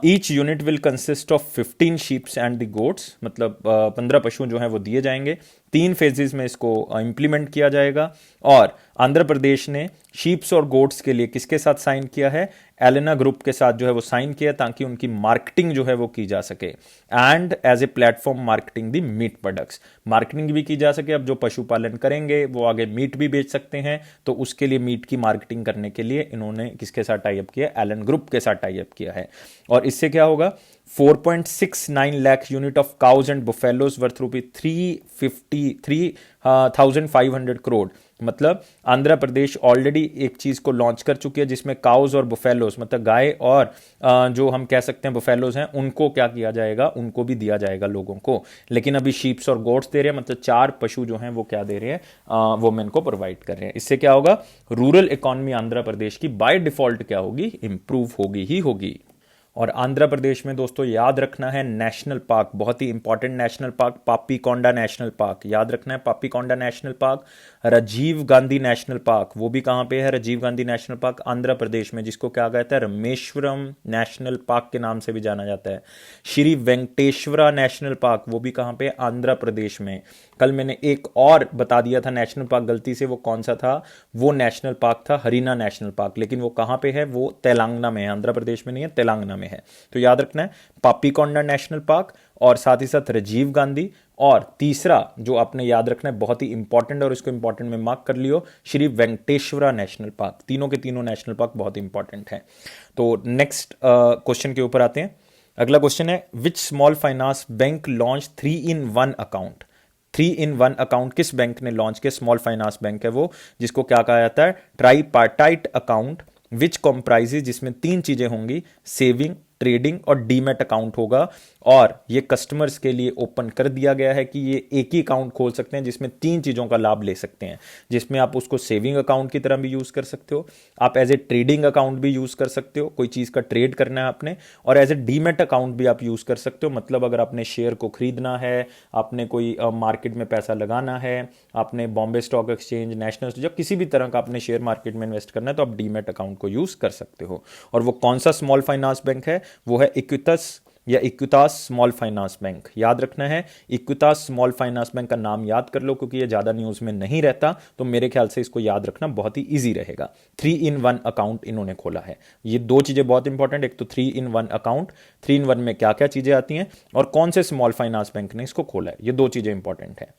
each unit will consist of 15 sheeps and the goats, मतलब 15 पशु जो हैं वो दिए जाएंगे। 3 फेजेस में इसको इंप्लीमेंट किया जाएगा। और आंध्र प्रदेश ने शीप्स और गोट्स के लिए किसके साथ साइन किया है? एलेना ग्रुप के साथ जो है वो साइन किया, ताकि उनकी मार्केटिंग जो है वो की जा सके, and as a platform marketing the meat products. Marketing भी की जा सके। अब जो पशुपालन करेंगे वो आगे मीट भी बेच सकते हैं, तो उसके लिए मीट की मार्केटिंग करने के लिए इन्होंने किसके साथ टाई अप किया? एलन ग्रुप के साथ टाई अप किया है। और इससे क्या होगा 4.69 lakh unit of cows and buffaloes worth रुपी 353,500 करोड़। मतलब आंध्र प्रदेश ऑलरेडी एक चीज को लॉन्च कर चुकी है जिसमें काउज और बुफेलोज मतलब गाय और जो हम कह सकते हैं बुफेलोज हैं उनको क्या किया जाएगा, उनको भी दिया जाएगा लोगों को। लेकिन अभी शीप्स और गोट्स दे रहे हैं, मतलब 4 पशु जो हैं वो क्या दे रहे हैं, वुमेन को प्रोवाइड कर रहे हैं। इससे क्या होगा, रूरल इकोनॉमी आंध्र प्रदेश की बाय डिफॉल्ट क्या होगी, इंप्रूव होगी ही होगी। और आंध्र प्रदेश में दोस्तों याद रखना है नेशनल पार्क, बहुत ही important national park, Papikonda national park याद रखना है। Papikonda national park, Rajiv Gandhi national park, वो भी कहां पे है, राजीव गांधी नेशनल पार्क आंध्र प्रदेश में, जिसको क्या कहता है, रामेश्वरम नेशनल पार्क के नाम से भी जाना जाता है। श्री वेंकटेश्वरा नेशनल पार्क, वो भी कहां पे, आंध्र प्रदेश में। कल मैंने एक और बता दिया था नेशनल पार्क गलती से, वो कौन सा था, वो नेशनल पार्क था हरीना नेशनल पार्क, लेकिन वो कहां पे है, वो तेलंगाना में है, आंध्र प्रदेश में नहीं है, तेलंगाना में है। तो याद रखना है पापीकोंडा नेशनल पार्क और साथ ही साथ राजीव गांधी, और तीसरा जो आपने याद रखना है बहुत ही इंपॉर्टेंट और इसको इंपॉर्टेंट में मार्क कर लियो, श्री वेंकटेश्वरा नेशनल पार्क। तीनों के तीनों नेशनल पार्क बहुत इंपॉर्टेंट है। तो नेक्स्ट क्वेश्चन के ऊपर आते हैं। अगला क्वेश्चन है, which small finance bank launch 3-in-1 account. 3-in-1 account किस बैंक ने लॉन्च किया, स्मॉल फाइनेंस बैंक है वो, जिसको क्या कहा जाता है, ट्राईपार्टाइट अकाउंट विच कॉम्प्राइजेज, जिसमें 3 चीजें होंगी, सेविंग, ट्रेडिंग और डीमैट अकाउंट होगा। और ये कस्टमर्स के लिए ओपन कर दिया गया है कि ये एक ही अकाउंट खोल सकते हैं जिसमें 3 चीज़ों का लाभ ले सकते हैं, जिसमें आप उसको सेविंग अकाउंट की तरह भी यूज़ कर सकते हो, आप एज ए ट्रेडिंग अकाउंट भी यूज़ कर सकते हो, कोई चीज़ का ट्रेड करना है आपने, और एज ए डीमैट अकाउंट भी आप यूज़ कर सकते हो। मतलब अगर आपने शेयर को खरीदना है, आपने कोई मार्केट में पैसा लगाना है, आपने बॉम्बे स्टॉक एक्सचेंज, नेशनल, जब किसी भी तरह का आपने शेयर मार्केट में इन्वेस्ट करना है तो आप डीमैट अकाउंट को यूज़ कर सकते हो। और वो कौन सा स्मॉल फाइनेंस बैंक है, वो है इक्विटस या इक्विटास स्मॉल फाइनेंस बैंक। याद रखना है इक्विटास स्मॉल फाइनेंस बैंक का नाम याद कर लो, क्योंकि ये ज्यादा न्यूज में नहीं रहता, तो मेरे ख्याल से इसको याद रखना बहुत ही इजी रहेगा। 3-in-1 अकाउंट इन्होंने खोला है। ये 2 चीजें बहुत इंपॉर्टेंट, एक तो 3-in-1 अकाउंट, 3-in-1 में क्या क्या चीजें आती हैं और कौन से स्मॉल फाइनेंस बैंक ने इसको खोला है, ये 2 चीजें इंपॉर्टेंट है।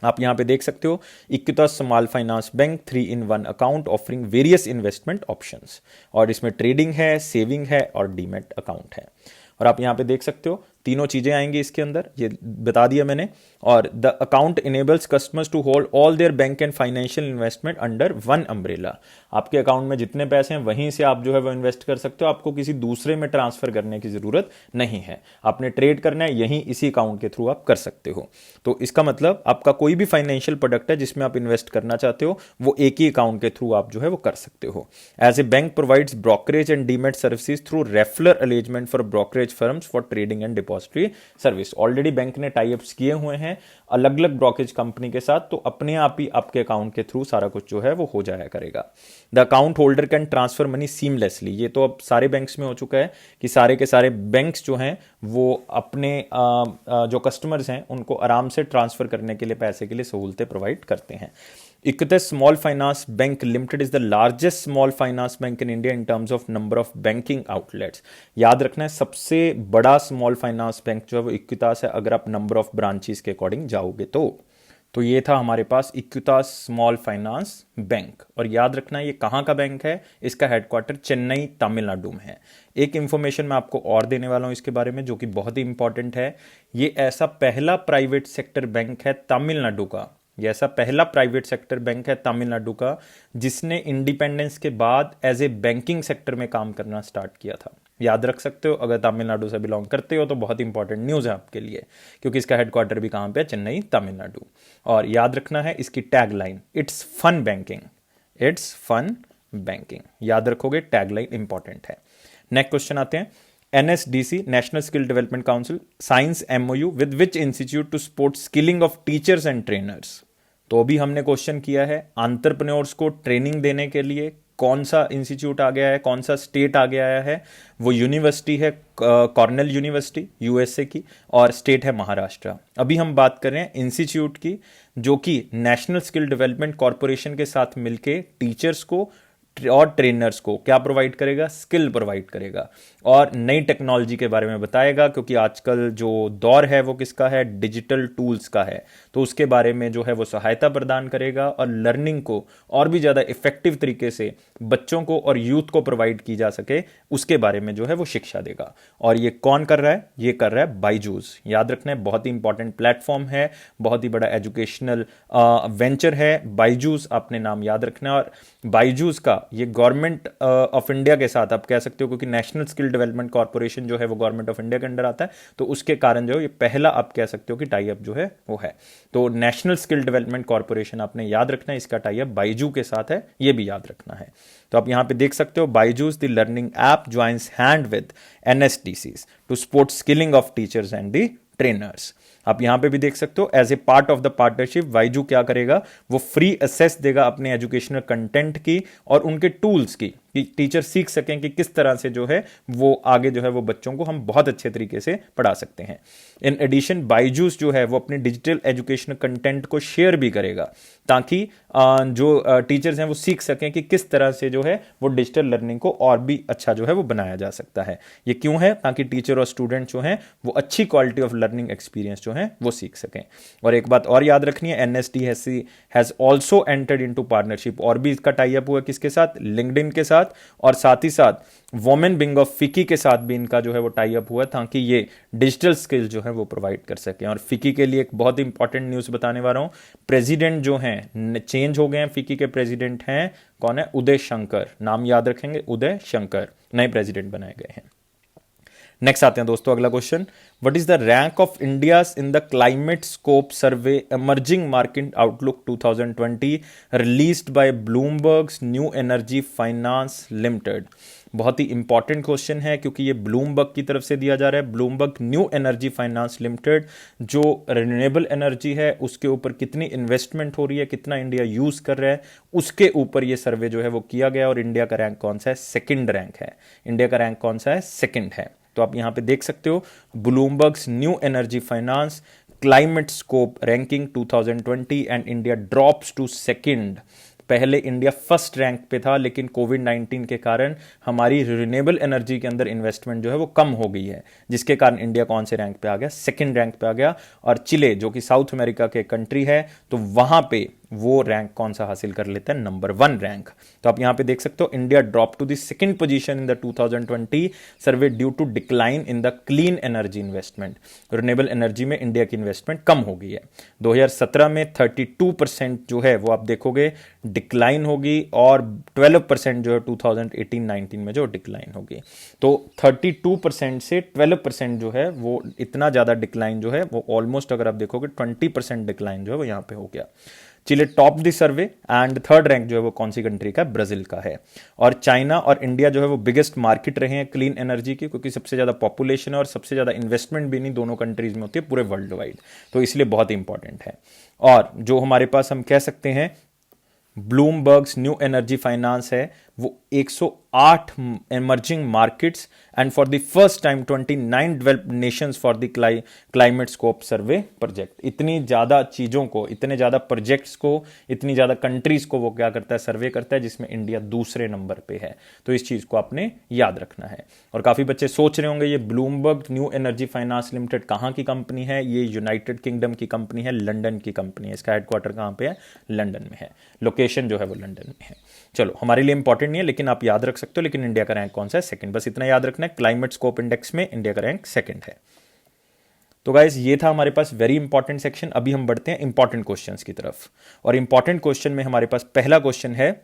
आप यहां पे देख सकते हो, Equitas small finance bank 3-in-1 account offering various investment options, और इसमें ट्रेडिंग है, सेविंग है और डीमैट अकाउंट है। और आप यहां पे देख सकते हो तीनों चीजें आएंगी इसके अंदर, ये बता दिया मैंने। और the account enables customers to hold all their bank and financial investment under 1 umbrella. आपके अकाउंट में जितने पैसे हैं वहीं से आप जो है वो इन्वेस्ट कर सकते हो, आपको किसी दूसरे में ट्रांसफर करने की जरूरत नहीं है। आपने ट्रेड करना है, यहीं इसी अकाउंट के थ्रू आप कर सकते हो। तो इसका मतलब आपका कोई भी फाइनेंशियल प्रोडक्ट है जिसमें आप इन्वेस्ट करना चाहते हो, वो एक ही अकाउंट के थ्रू आप जो है वो कर सकते हो। As a bank provides brokerage and demat services through referral arrangement for brokerage firms for trading and depository service. Already bank ने टाई अप्स किए हुए हैं अलग अलग ब्रोकरेज कंपनी के साथ, तो अपने आप ही आपके अकाउंट के थ्रू सारा कुछ जो है वो हो जाया करेगा। The account holder can transfer money seamlessly. ये तो अब सारे बैंक्स में हो चुका है कि सारे के सारे बैंक्स जो हैं वो अपने जो कस्टमर्स हैं उनको आराम से ट्रांसफर करने के लिए, पैसे के लिए सहूलतें प्रोवाइड करते हैं। Equitas small finance bank limited is the largest small finance bank in India in terms of number of banking outlets. याद रखना है सबसे बड़ा स्मॉल फाइनेंस बैंक जो है वो इक्विटास है, अगर आप नंबर ऑफ ब्रांचेस के अकॉर्डिंग जाओगे तो ये था हमारे पास इक्विटास स्मॉल फाइनेंस बैंक। और याद रखना ये कहाँ का बैंक है, इसका हेडक्वार्टर चेन्नई तमिलनाडु में है। एक इंफॉर्मेशन मैं आपको और देने वाला हूँ इसके बारे में जो कि बहुत ही इंपॉर्टेंट है। ये ऐसा पहला प्राइवेट सेक्टर बैंक है तमिलनाडु का, ये ऐसा पहला प्राइवेट सेक्टर बैंक है तमिलनाडु का जिसने इंडिपेंडेंस के बाद एज ए बैंकिंग सेक्टर में काम करना स्टार्ट किया था। याद रख सकते हो, अगर तमिलनाडु से बिलोंग करते हो तो बहुत इंपॉर्टेंट न्यूज़ है आपके लिए, क्योंकि इसका हेडक्वार्टर भी कहाँ पे है, चेन्नई तमिलनाडु। और याद रखना है इसकी tagline, it's fun banking, it's fun banking. याद रखोगे, टैगलाइन इंपॉर्टेंट है। नेक्स्ट क्वेश्चन आते हैं। NSDC national skill development council signs MOU with which institute to support skilling of teachers and trainers. तो अभी हमने क्वेश्चन किया है एंटरप्रेन्योर्स को ट्रेनिंग देने के लिए कौन सा इंस्टीट्यूट आ गया है, कौन सा स्टेट आ गया है। वो यूनिवर्सिटी है कॉर्नेल यूनिवर्सिटी USA की, और स्टेट है महाराष्ट्र। अभी हम बात कर रहे हैं इंस्टीट्यूट की जो कि नेशनल स्किल डेवलपमेंट कॉरपोरेशन के साथ मिलके टीचर्स को और ट्रेनर्स को क्या प्रोवाइड करेगा, स्किल प्रोवाइड करेगा और नई टेक्नोलॉजी के बारे में बताएगा, क्योंकि आजकल जो दौर है वो किसका है, डिजिटल टूल्स का है। तो उसके बारे में जो है वो सहायता प्रदान करेगा और लर्निंग को और भी ज़्यादा इफेक्टिव तरीके से बच्चों को और यूथ को प्रोवाइड की जा सके उसके बारे में जो है वो शिक्षा देगा। और ये कौन कर रहा है, ये कर रहा है बायजूस। याद रखना है, बहुत ही इंपॉर्टेंट प्लेटफॉर्म है, बहुत ही बड़ा एजुकेशनल वेंचर है बायजूस, आपने नाम याद रखना है। और बायजूस का ये गवर्नमेंट ऑफ इंडिया के साथ आप कह सकते हो, क्योंकि नेशनल स्किल डेवलपमेंट कॉर्पोरेशन जो है वो गवर्नमेंट ऑफ इंडिया के अंडर आता है, तो उसके कारण जो है ये पहला आप कह सकते हो कि टाई अप जो है वो है। तो नेशनल स्किल डेवलपमेंट कॉर्पोरेशन आपने याद रखना है, इसका टाई अप बायजू के साथ है, ये भी याद रखना है। तो आप यहां पे देख सकते हो, Byju's the learning app joins hand with NSDC's to support skilling of teachers and the trainers. आप यहां पे भी देख सकते हो, as a part of the partnership Byju क्या करेगा, वो फ्री असेस देगा अपने एजुकेशनल कंटेंट की और उनके टूल्स की, कि टीचर सीख सकें कि किस तरह से जो है वो आगे जो है वो बच्चों को हम बहुत अच्छे तरीके से पढ़ा सकते हैं। इन एडिशन बायजूस जो है वो अपने डिजिटल एजुकेशनल कंटेंट को शेयर भी करेगा, ताकि जो टीचर्स हैं वो सीख सकें कि किस तरह से जो है वो डिजिटल लर्निंग को और भी अच्छा जो है वो बनाया जा सकता है। ये क्यों है, ताकि टीचर और स्टूडेंट जो हैं वो अच्छी क्वालिटी ऑफ लर्निंग एक्सपीरियंस जो है वो सीख सकें। और एक बात और याद रखनी है, NSD has also entered into partnership, और भी इसका टाई अप हुआ किसके साथ, लिंक्डइन के साथ, और साथ ही साथ वोमेन विंग ऑफ फिकी के साथ भी इनका जो है वो टाई अप हुआ, ताकि ये डिजिटल स्किल जो है वो प्रोवाइड कर सकें। और फिकी के लिए एक बहुत ही इंपॉर्टेंट न्यूज बताने वाला हूं, प्रेसिडेंट जो हैं चेंज हो गए हैं, फिकी के प्रेसिडेंट हैं कौन है, उदय शंकर, नाम याद रखेंगे, उदय शंकर नए प्रेसिडेंट बनाए गए हैं। नेक्स्ट आते हैं दोस्तों अगला question, what is the rank of India in the climate scope survey emerging market outlook 2020 released by Bloomberg's new energy finance limited. बहुत ही इंपॉर्टेंट क्वेश्चन है, क्योंकि ये ब्लूमबर्ग की तरफ से दिया जा रहा है। Bloomberg new energy finance limited जो रिन्यूएबल एनर्जी है उसके ऊपर कितनी इन्वेस्टमेंट हो रही है, कितना इंडिया यूज कर रहा है, उसके ऊपर ये सर्वे जो है वो किया गया। और इंडिया का रैंक कौन सा है, सेकंड रैंक है। इंडिया का रैंक कौन सा है, सेकंड है। तो आप यहां पे देख सकते हो, Bloomberg's new energy finance climate scope ranking 2020 and India drops to second. पहले इंडिया फर्स्ट रैंक पे था, लेकिन कोविड-19 के कारण हमारी रिन्यूएबल एनर्जी के अंदर इन्वेस्टमेंट जो है वो कम हो गई है, जिसके कारण इंडिया कौन से रैंक पे आ गया, सेकंड रैंक पे आ गया। और चिले जो कि साउथ अमेरिका के कंट्री है, तो वहां पे वो रैंक कौन सा हासिल कर लेता है, नंबर 1 रैंक। तो आप यहां पे देख सकते हो, India drop to the second position in the 2020 survey due to decline in the clean energy investment. Renewable energy में इंडिया की इन्वेस्टमेंट कम हो गई है। 2017 में 32% जो है वो आप देखोगे डिक्लाइन होगी, और 12% जो है 2018-19 में जो डिक्लाइन होगी। तो 32% से 12% जो है वो इतना ज्यादा डिक्लाइन जो है वो ऑलमोस्ट, अगर आप देखोगे 20% डिक्लाइन जो है वो यहां पे हो गया। Chile top the survey and third rank जो है वो कौन सी कंट्री का, ब्राजील का है। और चाइना और इंडिया जो है वो बिगेस्ट मार्केट रहे हैं क्लीन एनर्जी की, क्योंकि सबसे ज्यादा पॉपुलेशन है और सबसे ज्यादा इन्वेस्टमेंट भी नहीं दोनों कंट्रीज में होती है पूरे वर्ल्ड वाइड, तो इसलिए बहुत इंपॉर्टेंट है। और जो हमारे पास हम कह सकते हैं ब्लूमबर्ग्स न्यू एनर्जी फाइनेंस है, वो 108 emerging markets and for the first time 29 developed Nations for the climate scope survey project. इतनी ज्यादा चीजों को, इतने ज्यादा प्रोजेक्ट्स को, इतनी ज्यादा कंट्रीज को वो क्या करता है, सर्वे करता है, जिसमें इंडिया दूसरे नंबर पे है। तो इस चीज को आपने याद रखना है। और काफी बच्चे सोच रहे होंगे ये Bloomberg new energy finance limited कहां की कंपनी है, ये यूनाइटेड किंगडम की कंपनी है, लंदन की कंपनी है। इसका हेडक्वार्टर कहां पे है, लंदन में है, लोकेशन जो है वो लंदन में है। चलो हमारे लिए इंपॉर्टेंट नहीं है, लेकिन आप याद रख सकते हो। लेकिन इंडिया का रैंक कौन सा है, सेकंड, बस इतना याद रखना है। क्लाइमेट स्कोप इंडेक्स में इंडिया का रैंक सेकंड है। तो गाइस ये था हमारे पास वेरी इंपॉर्टेंट सेक्शन। अभी हम बढ़ते हैं इंपॉर्टेंट क्वेश्चंस की तरफ। और इंपॉर्टेंट क्वेश्चन में हमारे पास पहला क्वेश्चन है,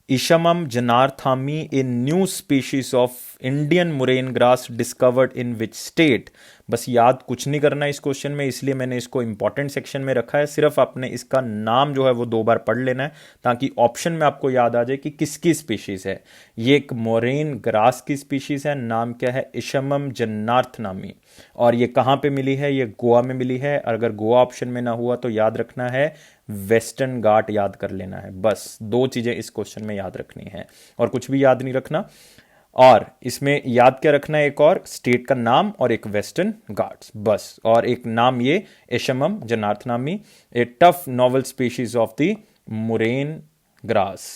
Ischaemum janarthanamii, a new species of Indian murain grass discovered in which state. बस याद कुछ नहीं करना इस क्वेश्चन में, इसलिए मैंने इसको इंपॉर्टेंट सेक्शन में रखा है। सिर्फ आपने इसका नाम जो है वो 2 बार पढ़ लेना है, ताकि ऑप्शन में आपको याद आ जाए कि किसकी स्पीशीज है। ये एक मोरेन ग्रास की स्पीशीज है, नाम क्या है, इशमम जनार्थनामी। और ये कहां पे मिली है, ये गोवा में मिली है। अगर गोवा ऑप्शन में ना हुआ तो याद रखना है वेस्टर्न घाट याद कर लेना है। बस 2 चीजें इस क्वेश्चन में याद रखनी है, और कुछ भी याद नहीं रखना। और इसमें याद क्या रखना है, एक और स्टेट का नाम और एक वेस्टर्न घाट्स, बस। और एक नाम ये Ischaemum janarthanamii, a tough novel species of the murain grass.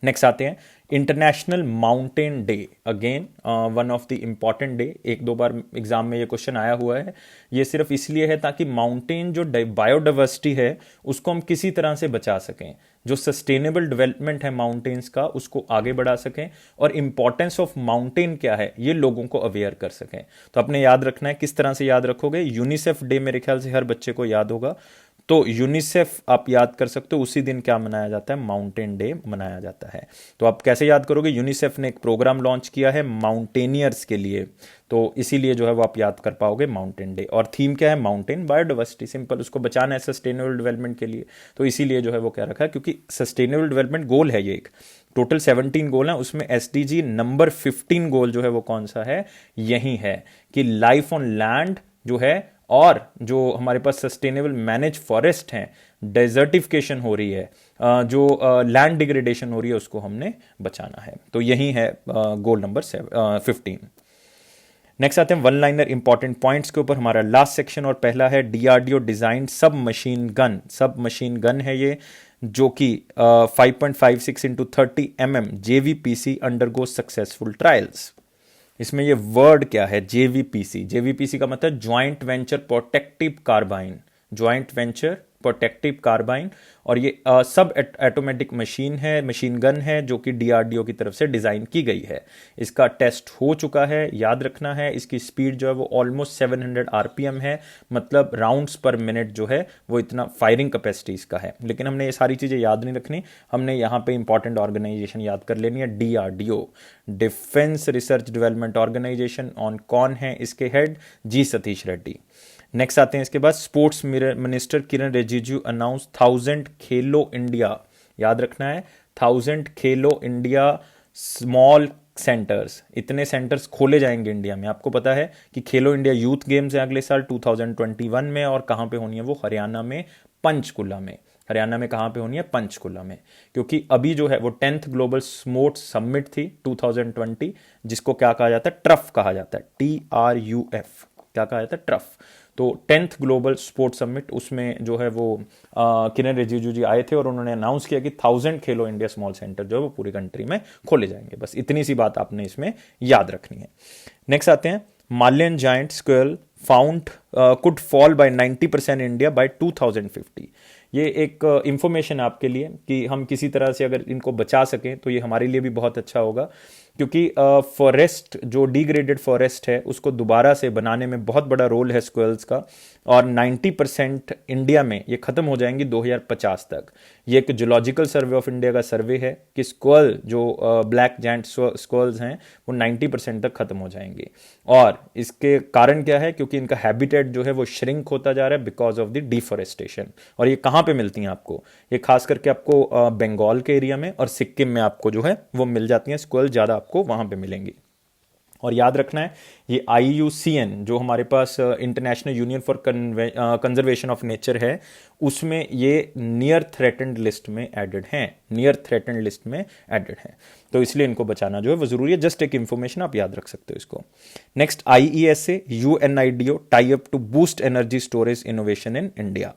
Next आते हैं international mountain day. Again one of the important day, एक दो बार एग्जाम में ये क्वेश्चन आया हुआ है। ये सिर्फ इसलिए है ताकि माउंटेन जो बायोडाइवर्सिटी है उसको हम किसी तरह से बचा सकें, जो सस्टेनेबल डेवलपमेंट है माउंटेन्स का उसको आगे बढ़ा सकें, और इंपॉर्टेंस ऑफ माउंटेन क्या है ये लोगों को अवेयर कर सकें। तो आपने याद रखना है, किस तरह से याद रखोगे? यूनिसेफ डे मेरे ख्याल से हर बच्चे को याद होगा, तो यूनिसेफ आप याद कर सकते हो, उसी दिन क्या मनाया जाता है? माउंटेन डे मनाया जाता है। तो आप कैसे याद करोगे? यूनिसेफ ने एक प्रोग्राम लॉन्च किया है माउंटेनियर्स के लिए, तो इसीलिए जो है वो आप याद कर पाओगे माउंटेन डे। और थीम क्या है? माउंटेन बायोडाइवर्सिटी, सिंपल, उसको बचाना है सस्टेनेबल डेवलपमेंट के लिए, तो इसीलिए जो है वो क्या रखा है, क्योंकि सस्टेनेबल डेवलपमेंट गोल है ये एक, टोटल 17 गोल है, उसमें एसडीजी नंबर 15 गोल जो है वो कौन सा है? यही है कि लाइफ ऑन लैंड जो है, और जो हमारे पास सस्टेनेबल मैनेज फॉरेस्ट हैं, डेजर्टिफिकेशन हो रही है, जो लैंड डिग्रेडेशन हो रही है, उसको हमने बचाना है। तो यही है गोल नंबर 15। नेक्स्ट आते हैं वन लाइनर इंपॉर्टेंट पॉइंट्स के ऊपर, हमारा लास्ट सेक्शन, और पहला है DRDO design sub machine gun. Sub machine gun है ये, जो कि 5.56 into 30 mm JVPC undergo successful trials. इसमें ये वर्ड क्या है? जेवीपीसी। जेवीपीसी का मतलब joint venture protective carbine, joint venture protective carbine. और ये सब ऑटोमेटिक मशीन है, मशीन गन है, जो कि डीआरडीओ की तरफ से डिजाइन की गई है। इसका टेस्ट हो चुका है, याद रखना है। इसकी स्पीड जो है वो ऑलमोस्ट 700 आरपीएम है, मतलब राउंड्स पर मिनट जो है वो इतना फायरिंग कैपेसिटी इसका है। लेकिन हमने ये सारी चीजें याद नहीं रखनी, हमने यहाँ पे इंपॉर्टेंट ऑर्गेनाइजेशन याद कर लेनी है, DRDO, defence research development organisation. ऑन कौन है इसके हेड? जी सतीश रेड्डी। नेक्स्ट आते हैं इसके बाद, sports minister Kiran Rijiju announce 1000 Khelo India. याद रखना है, 1000 खेलो इंडिया स्मॉल सेंटर्स, इतने सेंटर्स खोले जाएंगे इंडिया में। आपको पता है कि खेलो इंडिया यूथ गेम्स है अगले साल 2021 में, और कहां पे होनी है वो? हरियाणा में, पंचकुला में। हरियाणा में कहां पे होनी है? पंचकुला में। क्योंकि अभी जो है वो 10th ग्लोबल स्पोर्ट्स समिट थी 2020, जिसको क्या कहा जाता है? ट्रफ कहा जाता है, TRUF, क्या कहा जाता है? ट्रफ। तो 10th ग्लोबल स्पोर्ट्स समिट, उसमें जो है वो किरण रिजिजू जी आए थे, और उन्होंने अनाउंस किया कि 1000 खेलो इंडिया स्मॉल सेंटर जो है वो पूरी कंट्री में खोले जाएंगे। बस इतनी सी बात आपने इसमें याद रखनी है। नेक्स्ट आते हैं, Malayan giant स्क्वेल found could fall bye 90% India by 2050। ये एक इंफॉर्मेशन आपके लिए कि हम किसी तरह से अगर इनको बचा सकें तो ये हमारे लिए भी बहुत अच्छा होगा, क्योंकि फॉरेस्ट जो डिग्रेडेड फॉरेस्ट है उसको दोबारा से बनाने में बहुत बड़ा रोल है स्क्वेल्स का, और 90% इंडिया में ये खत्म हो जाएंगी 2050 तक। ये एक जूलॉजिकल सर्वे ऑफ इंडिया का सर्वे है कि स्क्वेल जो ब्लैक जायंट स्क्वेल्स हैं वो 90% तक खत्म हो जाएंगे। और इसके कारण क्या है? क्योंकि इनका हैबिटेट जो है वो श्रिंक होता जा रहा है बिकॉज ऑफ द डिफॉरेस्टेशन। और ये कहाँ पे मिलती हैं आपको? ये खास करके आपको बंगाल के एरिया में और सिक्किम में आपको जो है वो मिल जाती हैं स्क्वेल, ज़्यादा आपको वहाँ पे मिलेंगी। और याद रखना है, ये IUCN जो हमारे पास international union for conservation of nature है, उसमें ये नियर थ्रेटेंड लिस्ट में एडेड हैं, नियर थ्रेटेंड लिस्ट में एडेड हैं। तो इसलिए इनको बचाना जो है वो जरूरी है। जस्ट एक इंफॉर्मेशन, आप याद रख सकते हो इसको। Next, IESA UNIDO tie up to boost energy storage innovation in India.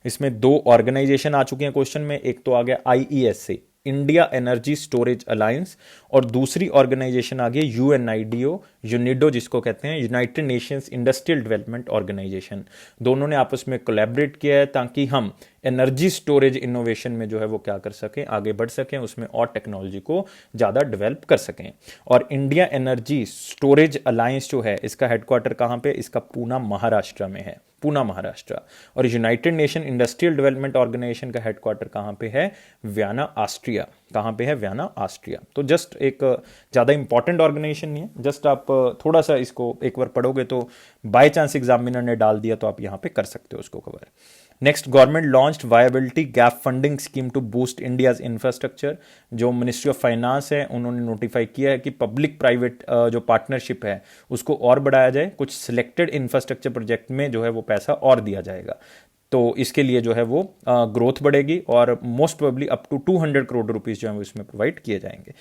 इसमें दो ऑर्गेनाइजेशन आ चुकी हैं क्वेश्चन में, एक तो आ गया IESA India energy storage alliance, और दूसरी ऑर्गेनाइजेशन आ गई UNIDO जिसको कहते हैं United Nations industrial development organisation. दोनों ने आपस में कोलैबोरेट किया है ताकि हम एनर्जी स्टोरेज इनोवेशन में जो है वो क्या कर सकें, आगे बढ़ सकें, उसमें और टेक्नोलॉजी को ज़्यादा डेवलप कर सकें। और इंडिया एनर्जी स्टोरेज अलायंस जो है इसका हेडक्वार्टर कहाँ पे? इसका पूना महाराष्ट्र में है, पूना महाराष्ट्र। और United Nation industrial development organisation का हेडक्वार्टर कहाँ पे है? Vienna Austria. कहाँ पे है? Vienna Austria. तो जस्ट एक ज़्यादा इंपॉर्टेंट ऑर्गेनाइजेशन नहीं है, जस्ट आप थोड़ा सा इसको एक बार पढ़ोगे तो बाय चांस एग्जामिनर ने डाल दिया तो आप यहाँ पे कर सकते हो उसको cover. Next, government launched viability gap funding scheme to boost India's infrastructure. जो मिनिस्ट्री ऑफ फाइनेंस है उन्होंने नोटिफाई किया है कि पब्लिक प्राइवेट जो पार्टनरशिप है उसको और बढ़ाया जाए, कुछ सिलेक्टेड इंफ्रास्ट्रक्चर प्रोजेक्ट में जो है वो पैसा और दिया जाएगा। तो इसके लिए जो है वो ग्रोथ बढ़ेगी, और most probably up to 200 crore rupees जो है वो इसमें प्रोवाइड किए जाएंगे।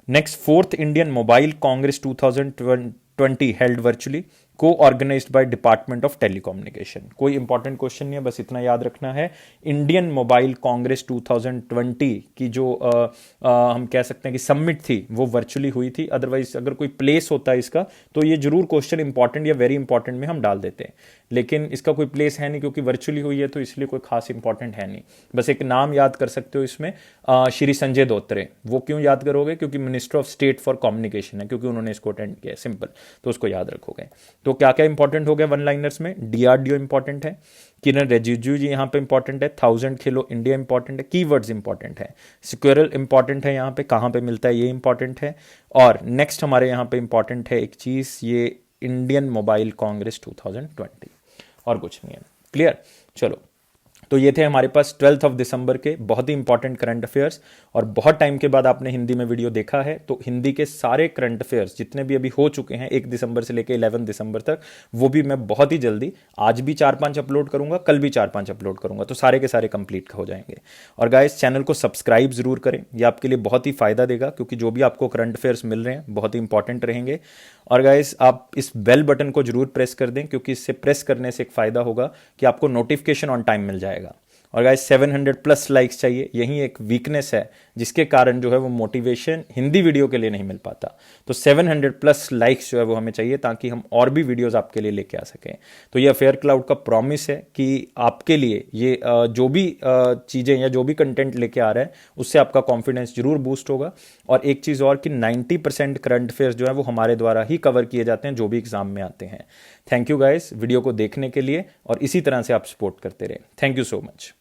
Next, 4th Indian mobile congress 2020 held virtually. Co organised by department of telecommunication. कोई इंपॉर्टेंट क्वेश्चन नहीं है, बस इतना याद रखना है। इंडियन मोबाइल कांग्रेस 2020 की जो हम कह सकते हैं कि समिट थी वो वर्चुअली हुई थी। अदरवाइज अगर कोई प्लेस होता है इसका तो ये जरूर क्वेश्चन इंपॉर्टेंट या वेरी इंपॉर्टेंट में हम डाल देते हैं, लेकिन इसका कोई प्लेस है नहीं क्योंकि वर्चुअली हुई है, तो इसलिए कोई खास इंपॉर्टेंट है नहीं। बस एक नाम याद कर सकते हो इसमें, श्री संजय धोत्रे। वो क्यों याद करोगे? क्योंकि minister of state for communication है, क्योंकि उन्होंने इसको अटेंड किया है, सिंपल, तो उसको याद रखोगे। तो क्या क्या इंपॉर्टेंट हो गया वन लाइनर्स में? डीआरडीओ इंपॉर्टेंट है, किरण रिजिजू जी यहाँ पे इंपॉर्टेंट है, 1000 खेलो इंडिया इंपॉर्टेंट है, कीवर्ड्स इंपॉर्टेंट है, सिक्योरल इंपॉर्टेंट है, यहाँ पे कहाँ पे मिलता है ये इंपॉर्टेंट है। और नेक्स्ट हमारे यहाँ पे इंपॉर्टेंट है एक चीज, ये इंडियन मोबाइल कांग्रेस 2020, और कुछ नहीं है। क्लियर? चलो, तो ये थे हमारे पास 12 ऑफ दिसंबर के बहुत ही इंपॉर्टेंट करंट अफेयर्स। और बहुत टाइम के बाद आपने हिंदी में वीडियो देखा है, तो हिंदी के सारे करंट अफेयर्स जितने भी अभी हो चुके हैं 1 दिसंबर से लेकर 11 दिसंबर तक, वो भी मैं बहुत ही जल्दी, आज भी 4-5 अपलोड करूंगा, कल भी 4-5 अपलोड करूंगा, तो सारे के सारे कंप्लीट हो जाएंगे। और गाइस, चैनल को सब्सक्राइब जरूर करें, ये आपके लिए बहुत ही फायदा देगा, क्योंकि जो भी आपको करंट अफेयर्स मिल रहे हैं बहुत ही इंपॉर्टेंट रहेंगे। और गाइस, आप इस बेल बटन को जरूर प्रेस कर दें, क्योंकि इससे प्रेस करने से एक फायदा होगा कि आपको नोटिफिकेशन ऑन टाइम मिल जाएगा। और गाइस 700 प्लस लाइक्स चाहिए, यही एक वीकनेस है जिसके कारण जो है वो मोटिवेशन हिंदी वीडियो के लिए नहीं मिल पाता। तो 700 प्लस लाइक्स जो है वो हमें चाहिए, ताकि हम और भी वीडियोस आपके लिए लेके आ सकें। तो ये अफेयर क्लाउड का प्रॉमिस है कि आपके लिए ये जो भी चीज़ें या जो भी कंटेंट लेके आ रहा है उससे आपका कॉन्फिडेंस जरूर बूस्ट होगा। और एक चीज़ और कि 90% करंट अफेयर्स जो है वो हमारे द्वारा ही कवर किए जाते हैं जो भी एग्जाम में आते हैं। थैंक यू गाइस वीडियो को देखने के लिए, और इसी तरह से आप सपोर्ट करते रहे। Thank you so much.